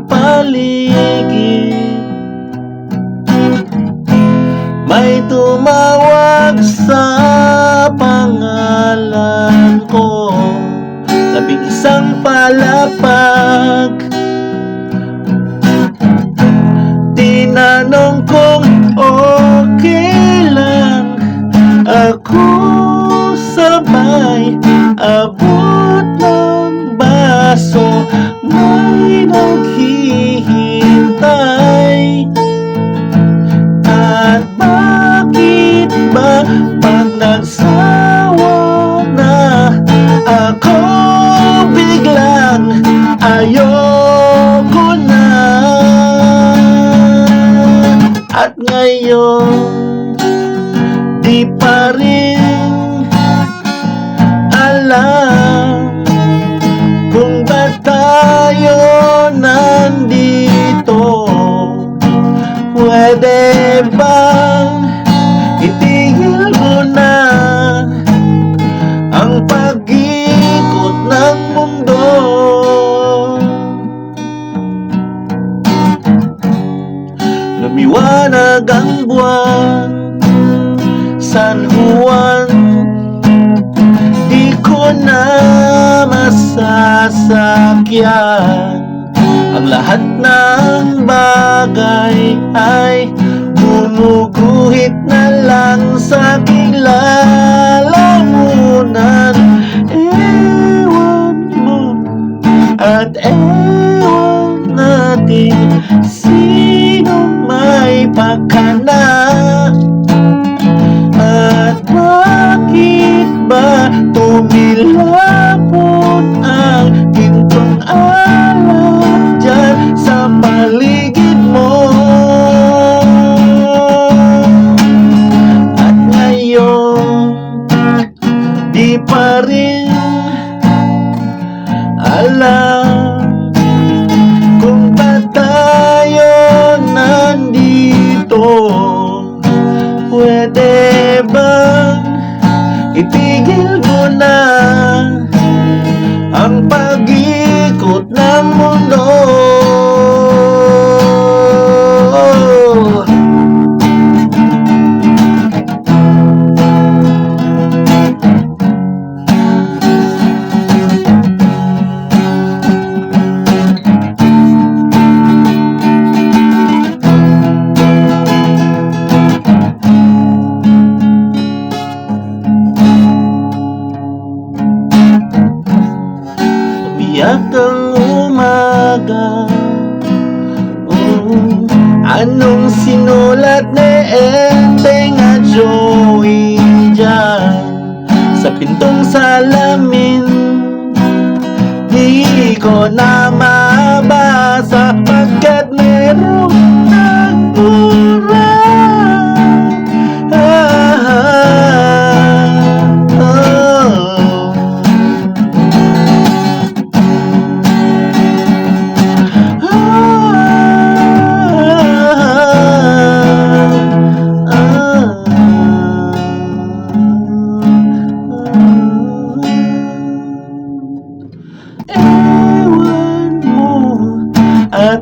paligid. May tumawag sa pangalan ko, 11 palapag. Tinanong kung okay lang ako, sabay abot ng baso. May naghihintay. At bakit ba pag nagsawa na ako, biglang ayoko na? At ngayon di pa rin alam kung ba't tayo nandito. Pwede bang itigil mo na ang pag-ikot ng mundo? Lumiwanag ang buwan, San Juan, di ko na masasakyan. Ang lahat ng bagay ay gumuguhit na lang sa aking lalamunan. Ewan mo at ewan natin sino may pakana. At bakit ba tumilapon ang gintong alak dyan sa paligid mo? At ngayon di pa rin alam kung ba't tayo nandito. Pwede bang itigil mo na ang pag-ikot ng mundo? Umiyak ang umaga. Anong sinulat ni Enteng at Joey dyan sa pintong salamin? Di ko na mabasa pagkat merong nagmura. Ewan mo at